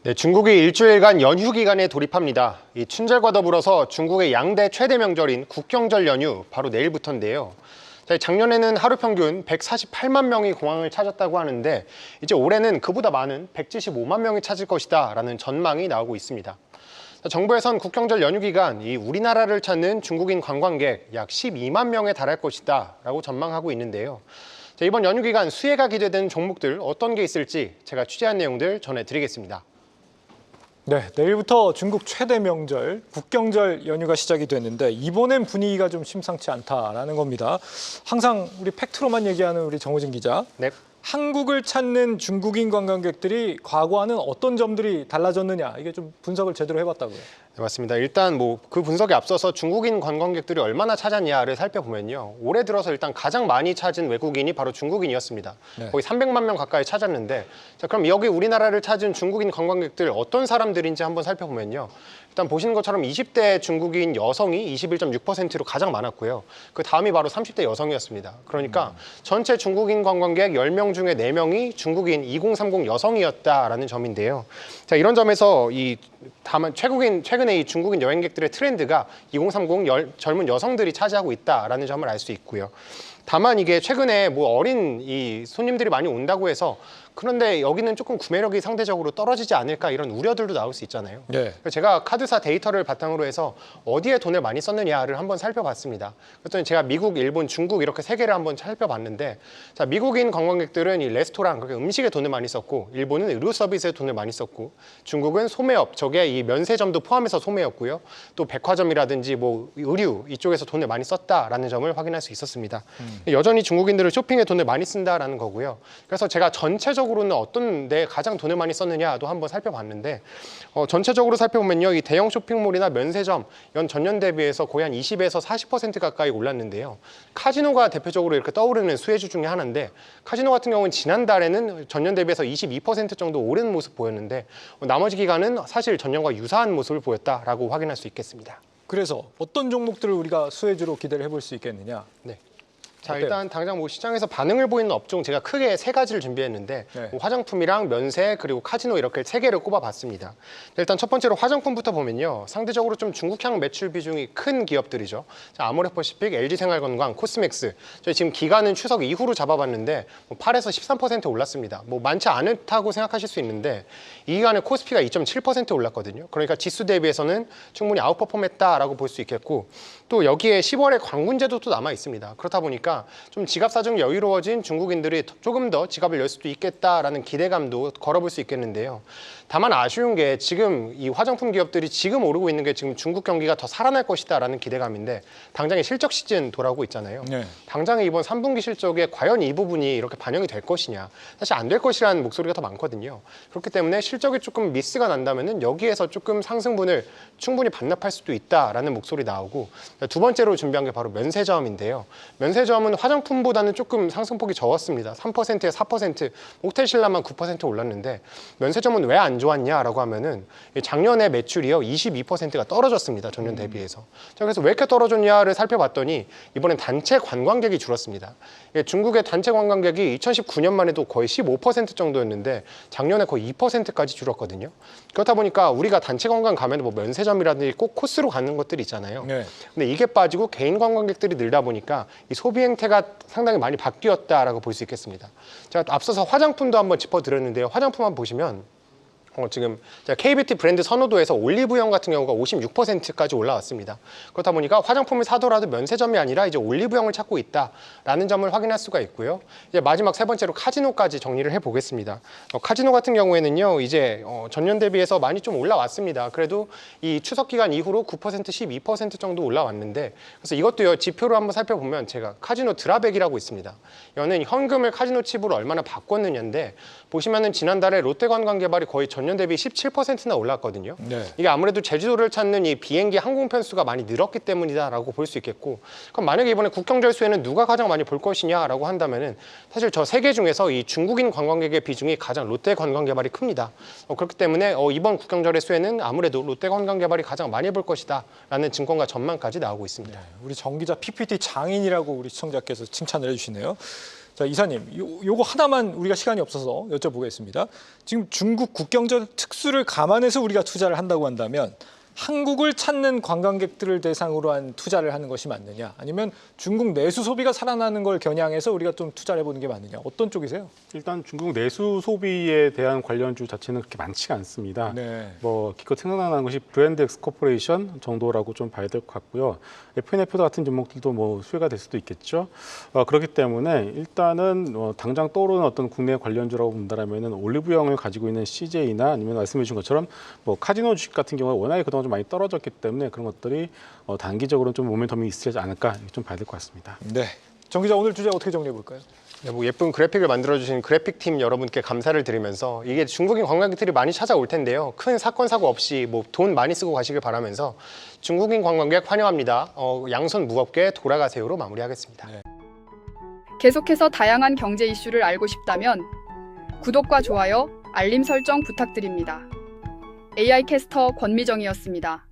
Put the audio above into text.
네, 중국이 일주일간 연휴 기간에 돌입합니다. 이 춘절과 더불어서 중국의 양대 최대 명절인 국경절 연휴 바로 내일부터인데요. 작년에는 하루 평균 148만 명이 공항을 찾았다고 하는데 이제 올해는 그보다 많은 175만 명이 찾을 것이다 라는 전망이 나오고 있습니다. 정부에선 국경절 연휴 기간 이 우리나라를 찾는 중국인 관광객 약 12만 명에 달할 것이다 라고 전망하고 있는데요. 이번 연휴 기간 수혜가 기대되는 종목들 어떤 게 있을지 제가 취재한 내용들 전해드리겠습니다. 네, 내일부터 중국 최대 명절, 국경절 연휴가 시작이 됐는데 이번엔 분위기가 좀 심상치 않다라는 겁니다. 항상 우리 팩트로만 얘기하는 우리 정호진 기자. 네. 한국을 찾는 중국인 관광객들이 과거와는 어떤 점들이 달라졌느냐, 이게 좀 분석을 제대로 해봤다고요. 네, 맞습니다. 일단 그 분석에 앞서서 중국인 관광객들이 얼마나 찾았냐를 살펴보면요. 올해 들어서 일단 가장 많이 찾은 외국인이 바로 중국인이었습니다. 네. 거의 300만 명 가까이 찾았는데, 자, 그럼 여기 우리나라를 찾은 중국인 관광객들 어떤 사람들인지 한번 살펴보면요. 일단 보시는 것처럼 20대 중국인 여성이 21.6%로 가장 많았고요. 그 다음이 바로 30대 여성이었습니다. 그러니까 전체 중국인 관광객 10명 중에 4명이 중국인 2030 여성이었다라는 점인데요. 자, 이런 점에서 다만 최근에 이 중국인 여행객들의 트렌드가 2030 젊은 여성들이 차지하고 있다라는 점을 알 수 있고요. 다만 이게 최근에 어린 이 손님들이 많이 온다고 해서 그런데 여기는 조금 구매력이 상대적으로 떨어지지 않을까 이런 우려들도 나올 수 있잖아요. 네. 제가 카드사 데이터를 바탕으로 해서 어디에 돈을 많이 썼느냐를 한번 살펴봤습니다. 그랬더니 제가 미국, 일본, 중국 이렇게 3개를 한번 살펴봤는데, 자, 미국인 관광객들은 이 레스토랑, 그러니까 음식에 돈을 많이 썼고, 일본은 의료 서비스에 돈을 많이 썼고, 중국은 소매업, 저게 이 면세점도 포함해서 소매였고요. 또 백화점이라든지 의류 이쪽에서 돈을 많이 썼다라는 점을 확인할 수 있었습니다. 여전히 중국인들은 쇼핑에 돈을 많이 쓴다라는 거고요. 그래서 제가 전체적으로는 어떤 데 가장 돈을 많이 썼느냐도 한번 살펴봤는데, 전체적으로 살펴보면요, 이 대형 쇼핑몰이나 면세점 전년 대비해서 거의 한 20에서 40% 가까이 올랐는데요. 카지노가 대표적으로 이렇게 떠오르는 수혜주 중에 하나인데, 카지노 같은 경우는 지난달에는 전년 대비해서 22% 정도 오른 모습 보였는데, 나머지 기간은 사실 전년과 유사한 모습을 보였다라고 확인할 수 있겠습니다. 그래서 어떤 종목들을 우리가 수혜주로 기대를 해볼 수 있겠느냐? 네. 자, 어때요? 일단 당장 시장에서 반응을 보이는 업종 제가 크게 3가지를 준비했는데, 네. 화장품이랑 면세 그리고 카지노 이렇게 3개를 꼽아봤습니다. 일단 첫 번째로 화장품부터 보면요, 상대적으로 좀 중국향 매출 비중이 큰 기업들이죠. 자, 아모레퍼시픽, LG생활건강, 코스맥스. 저희 지금 기간은 추석 이후로 잡아봤는데 8에서 13% 올랐습니다. 많지 않다고 생각하실 수 있는데 이 기간에 코스피가 2.7% 올랐거든요. 그러니까 지수 대비해서는 충분히 아웃퍼폼했다라고 볼 수 있겠고, 또 여기에 10월에 광군제도도 남아 있습니다. 그렇다 보니까 좀 지갑 사정이 여유로워진 중국인들이 조금 더 지갑을 열 수도 있겠다라는 기대감도 걸어볼 수 있겠는데요. 다만 아쉬운 게 지금 이 화장품 기업들이 지금 오르고 있는 게 지금 중국 경기가 더 살아날 것이다라는 기대감인데, 당장의 실적 시즌 돌아오고 있잖아요. 네. 당장의 이번 3분기 실적에 과연 이 부분이 이렇게 반영이 될 것이냐, 사실 안 될 것이라는 목소리가 더 많거든요. 그렇기 때문에 실적이 조금 미스가 난다면은 여기에서 조금 상승분을 충분히 반납할 수도 있다라는 목소리 나오고, 두 번째로 준비한 게 바로 면세점인데요. 면세점은 화장품보다는 조금 상승폭이 적었습니다. 3%에 4%, 옥텔신라만 9% 올랐는데, 면세점은 왜 안 좋았냐라고 하면은 작년에 매출이요 22%가 떨어졌습니다. 전년 대비해서. 자, 그래서 왜 이렇게 떨어졌냐를 살펴봤더니 이번엔 단체 관광객이 줄었습니다. 중국의 단체 관광객이 2019년만 해도 거의 15% 정도였는데 작년에 거의 2%까지 줄었거든요. 그렇다 보니까 우리가 단체 관광 가면 면세점이라든지 꼭 코스로 가는 것들이 있잖아요. 네. 근데 이게 빠지고 개인 관광객들이 늘다 보니까 이 소비 행태가 상당히 많이 바뀌었다라고 볼 수 있겠습니다. 제가 앞서서 화장품도 한번 짚어드렸는데요. 화장품 한번 보시면 지금 제가 K뷰티 브랜드 선호도에서 올리브영 같은 경우가 56%까지 올라왔습니다. 그렇다 보니까 화장품을 사더라도 면세점이 아니라 이제 올리브영을 찾고 있다라는 점을 확인할 수가 있고요. 이제 마지막 3번째로 카지노까지 정리를 해보겠습니다. 카지노 같은 경우에는요, 이제 전년 대비해서 많이 좀 올라왔습니다. 그래도 이 추석 기간 이후로 9%, 12% 정도 올라왔는데, 그래서 이것도요, 지표로 한번 살펴보면 제가 카지노 드라백이라고 있습니다. 이거는 현금을 카지노 칩으로 얼마나 바꿨느냐인데, 보시면은 지난달에 롯데관광개발이 거의 전년 대비 17%나 올랐거든요. 네. 이게 아무래도 제주도를 찾는 이 비행기 항공 편수가 많이 늘었기 때문이다라고 볼 수 있겠고, 그럼 만약에 이번에 국경절 수에는 누가 가장 많이 볼 것이냐라고 한다면은 사실 저 3개 중에서 이 중국인 관광객의 비중이 가장 롯데관광개발이 큽니다. 그렇기 때문에 이번 국경절의 수에는 아무래도 롯데관광개발이 가장 많이 볼 것이다라는 증권가 전망까지 나오고 있습니다. 우리 정 기자 PPT 장인이라고 우리 시청자께서 칭찬을 해주시네요. 자, 이사님, 요거 하나만 우리가 시간이 없어서 여쭤보겠습니다. 지금 중국 국경절 특수를 감안해서 우리가 투자를 한다고 한다면 한국을 찾는 관광객들을 대상으로 한 투자를 하는 것이 맞느냐, 아니면 중국 내수 소비가 살아나는 걸 겨냥해서 우리가 좀 투자를 해보는 게 맞느냐, 어떤 쪽이세요? 일단 중국 내수 소비에 대한 관련주 자체는 그렇게 많지가 않습니다. 네. 뭐 기껏 생각나는 것이 브랜드 엑스 코퍼레이션 정도라고 좀 봐야 될 것 같고요. F&F 같은 종목들도 뭐 수혜가 될 수도 있겠죠. 그렇기 때문에 일단은 당장 떠오르는 어떤 국내 관련주라고 본다라면은 올리브영을 가지고 있는 CJ나 아니면 말씀해 주신 것처럼 뭐 카지노 주식 같은 경우가 워낙에 그동안 좀 많이 떨어졌기 때문에 그런 것들이 단기적으로 좀 모멘텀이 있지 않을까 이렇게 좀 봐야 될 것 같습니다. 네. 정 기자, 오늘 주제 어떻게 정리해 볼까요? 네, 뭐 예쁜 그래픽을 만들어주신 그래픽팀 여러분께 감사를 드리면서 이게 중국인 관광객들이 많이 찾아올 텐데요. 큰 사건 사고 없이 뭐 돈 많이 쓰고 가시길 바라면서 중국인 관광객 환영합니다. 양손 무겁게 돌아가세요로 마무리하겠습니다. 네. 계속해서 다양한 경제 이슈를 알고 싶다면 구독과 좋아요, 알림 설정 부탁드립니다. AI 캐스터 권미정이었습니다.